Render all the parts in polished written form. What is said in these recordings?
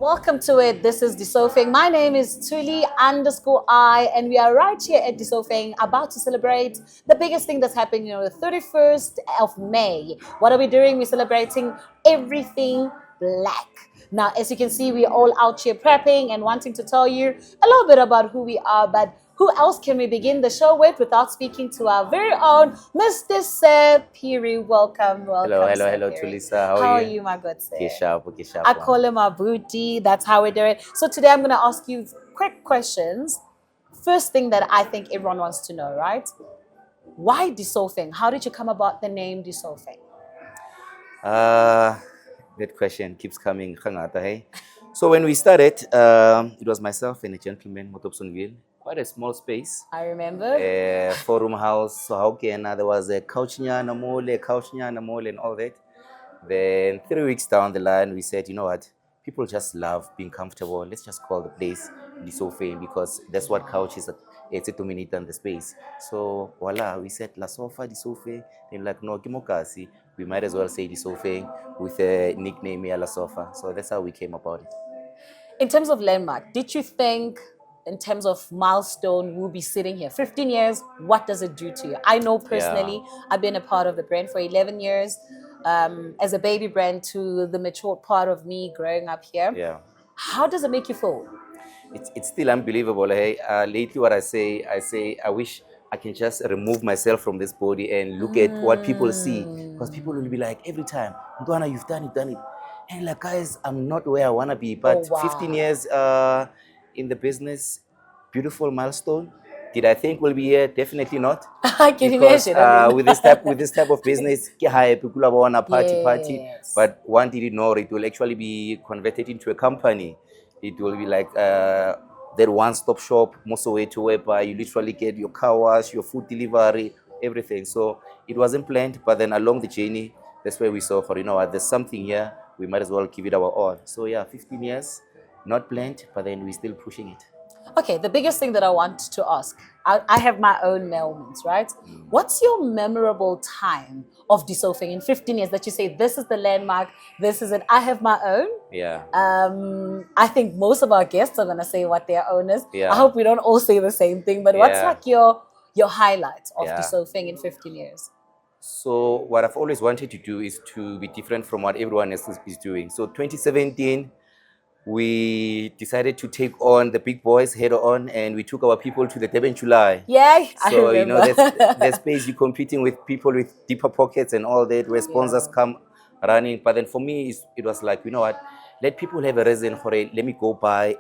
Welcome to it. This is DeSofing. My name is Tuli_I, and we are right here at DeSofing about to celebrate the biggest thing that's happening, the 31st of May. What are we doing? We're celebrating everything black. Now, as you can see, we're all out here prepping and wanting to tell you a little bit about who we are, but who else can we begin the show with without speaking to our very own Mr. Phiri? Welcome. Hello, Tulisa. How are you? My good sir? Kishapu. I call him our booty. That's how we do it. So today I'm going to ask you quick questions. First thing that I think everyone wants to know, right? Why DeSofing? How did you come about the name DeSofing? That question keeps coming. So when we started, it was myself and a gentleman, Motopsonville. Quite a small space. I remember. Forum house. So how can there was a couch nyana mole, and all that. Then 3 weeks down the line, we said, you know what? People just love being comfortable. Let's just call the place DeSofing because that's what couch is. It's a dominate on the space. So voila, we said LASOFA, DeSofing. Then like no, Kimokasi. We might as well say DeSofing with a nickname here, LASOFA. So that's how we came about it. In terms of landmark, did you think in terms of milestone, we'll be sitting here 15 years? What does it do to you? I know personally, I've been a part of the brand for 11 years. As a baby brand to the mature part of me growing up here. Yeah. How does it make you feel? It's still unbelievable. Hey, lately what I say, I wish I can just remove myself from this body and look at what people see. Because people will be like, every time, Ndwana, you've done it. And like, guys, I'm not where I want to be. But 15 years in the business, beautiful milestone. Did I think we'll be here? Definitely not. I can imagine. With this type of business, people want a party. But one didn't know it will actually be converted into a company. It will be like that one-stop shop, most of it whereby you literally get your car wash, your food delivery, everything. So it wasn't planned, but then along the journey, that's where we saw, there's something here. We might as well give it our all. So yeah, 15 years, not planned, but then we're still pushing it. Okay, the biggest thing that I want to ask, I have my own moments, right? What's your memorable time of DeSofing in 15 years that you say, this is the landmark, this is it? I have my own. Yeah. I think most of our guests are going to say what their own is. Yeah. I hope we don't all say the same thing, but what's like your highlight of DeSofing in 15 years? So what I've always wanted to do is to be different from what everyone else is doing. So 2017, we decided to take on the big boys head on, and we took our people to the Durban July. Yeah, so I remember. There's space you're competing with people with deeper pockets and all that, where sponsors come running. But then for me, it was like, let people have a reason for it. Let me go buy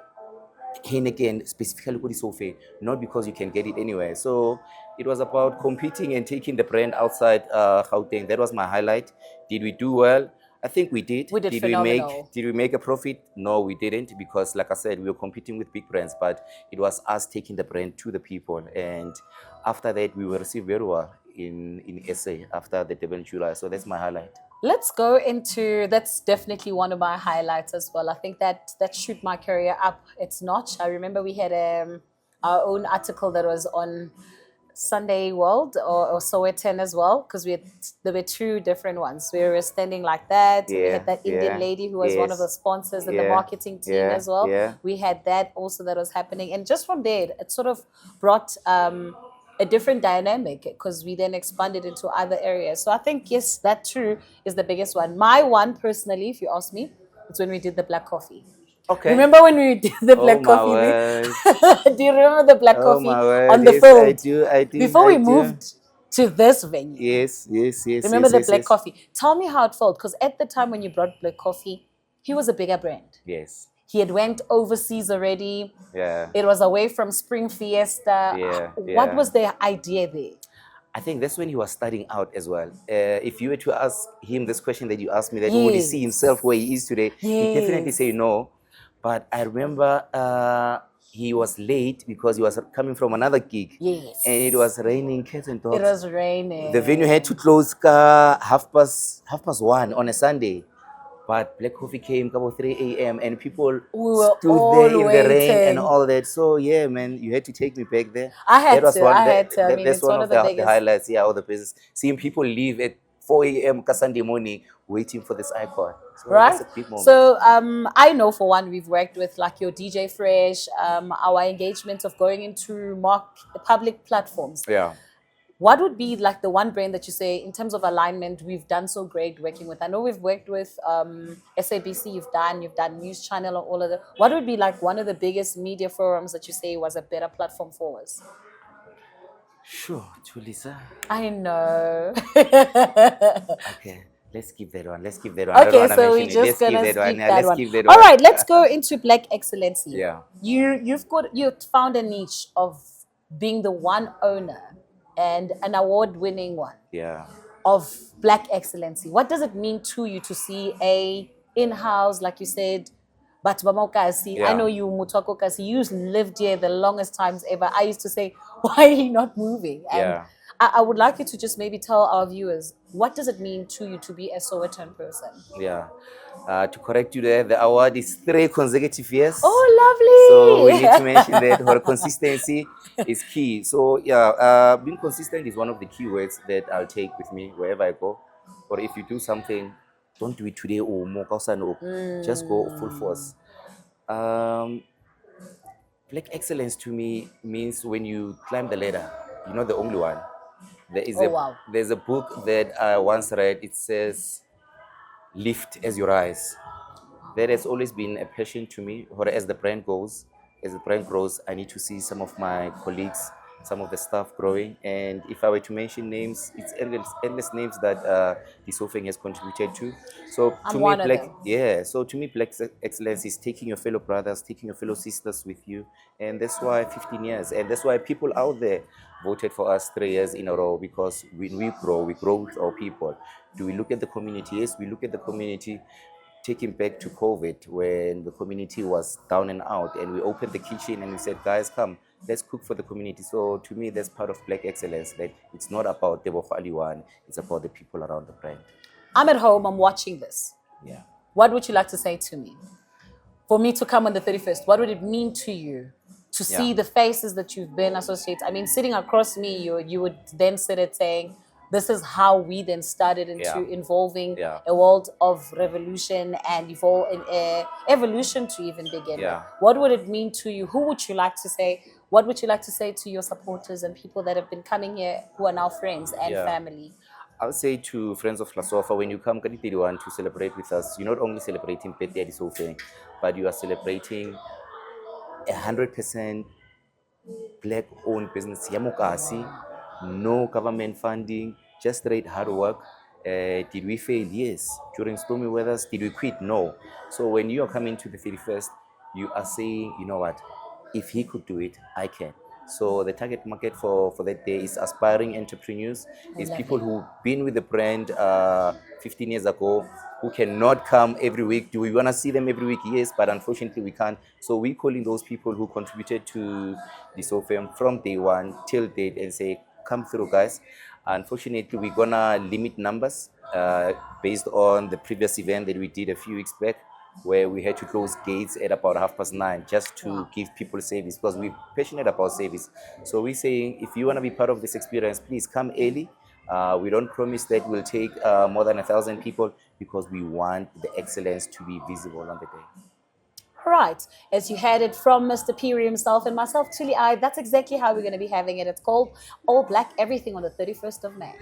Heineken specifically for DeSofing, not because you can get it anywhere. So it was about competing and taking the brand outside Gauteng. That was my highlight. Did we do well? I think we did. We did phenomenal. Did we make a profit? No, we didn't, because like I said, we were competing with big brands, but it was us taking the brand to the people. And after that, we were received very well in SA after the Durban July. So that's my highlight. Let's go into, that's definitely one of my highlights as well. I think that shoot my career up its notch. I remember we had our own article that was on Sunday World or Sowetan as well, because there were two different ones. We were standing like that. We had that Indian lady who was one of the sponsors in the marketing team as well. We had that also that was happening. And just from there, it sort of brought a different dynamic, because we then expanded into other areas. So I think, yes, that too is the biggest one. My one personally, if you ask me, it's when we did the black coffee. Okay. Remember when we did the black coffee? Do you remember the black coffee on the field? I do. Before we moved to this venue. Yes. Remember the black coffee? Tell me how it felt, because at the time when you brought black coffee, he was a bigger brand. Yes. He had went overseas already. Yeah. It was away from Spring Fiesta. What was the idea there? I think that's when he was starting out as well. If you were to ask him this question that you asked me, that would he see himself where he is today? He'd definitely say no. But I remember he was late because he was coming from another gig. Yes. And it was raining, cats and dogs. It was raining. The venue had to close 1:30 on a Sunday. But black coffee came about 3 a.m. and people stood there in the rain and all that. So yeah, man, you had to take me back there. I had to. I mean, that's one of the highlights, of the business. Seeing people leave at 4 a.m. Sunday morning waiting for this icon. So Right. that's a big moment. So I know for one we've worked with like your DJ Fresh, our engagements of going into public platforms. Yeah. What would be like the one brand that you say in terms of alignment we've done so great working with? I know we've worked with SABC, you've done News Channel and all of that. What would be like one of the biggest media forums that you say was a better platform for us? Sure, Tulisa. I know. Okay, let's keep that one. Let's keep that one. I don't Okay, want to so we're mention it. just Let's keep gonna that one. skip Yeah, that let's one. keep that All one. right, let's go into Black Excellency. Yeah. You've found a niche of being the one owner and an award-winning one Yeah. of Black Excellency. What does it mean to you to see a in-house, like you said, but Bamokasi? I Yeah. know you Mutwako Kasi, you lived here the longest times ever. I used to say, why are you not moving? And Yeah. I would like you to just maybe tell our viewers, what does it mean to you to be a Sowetan person? Yeah. To correct you there, the award is 3 consecutive years. Oh, lovely. So we need to mention that her consistency is key. So yeah, being consistent is one of the key words that I'll take with me wherever I go. Or if you do something, don't do it today or more, just go full force. Black excellence to me means when you climb the ladder, you're not the only one. Wow. There's a book that I once read. It says, "Lift as you rise." That has always been a passion to me. Or as the brand goes, as the brand grows, I need to see some of my colleagues, some of the staff growing. And if I were to mention names, it's endless names that LASOFA has contributed to. So I'm to me, one of them. So to me, Black excellence is taking your fellow brothers, taking your fellow sisters with you, and that's why 15 years, and that's why people out there voted for us 3 years in a row, because when we grow with our people. Do we look at the community? Yes, we look at the community. Taking back to COVID, when the community was down and out, and we opened the kitchen and we said, guys, come, let's cook for the community. So to me, that's part of Black excellence, that it's not about Tebogo Phiri, it's about the people around the brand. I'm at home, I'm watching this. Yeah. What would you like to say to me? For me to come on the 31st, what would it mean to you to see the faces that you've been associated? I mean, sitting across me, you would then sit it saying, this is how we then started into involving a world of revolution and evolution to even begin with. What would it mean to you? Who would you like to say? What would you like to say to your supporters and people that have been coming here who are now friends and family? I would say to friends of LASOFA, when you come to celebrate with us, you're not only celebrating birthday LASOFA, but you are celebrating 100% Black-owned business. Yamukasi, no government funding, just straight hard work. Did we fail? Yes. During stormy weathers, did we quit? No. So when you are coming to the 31st, you are saying, you know what, if he could do it, I can. So the target market for that day is aspiring entrepreneurs, is people who've been with the brand 15 years ago, who cannot come every week. Do we want to see them every week? Yes, but unfortunately we can't. So we're calling those people who contributed to LASOFA from day one till date and say, come through, guys. Unfortunately, we're gonna limit numbers based on the previous event that we did a few weeks back, where we had to close gates at about 9:30 just to give people service, because we're passionate about service. So we're saying, if you want to be part of this experience, please come early. We don't promise that we'll take more than 1,000 people, because we want the excellence to be visible on the day. Right. As you heard it from Mr. Phiri himself and myself, Tuli, that's exactly how we're going to be having it. It's called All Black Everything on the 31st of May.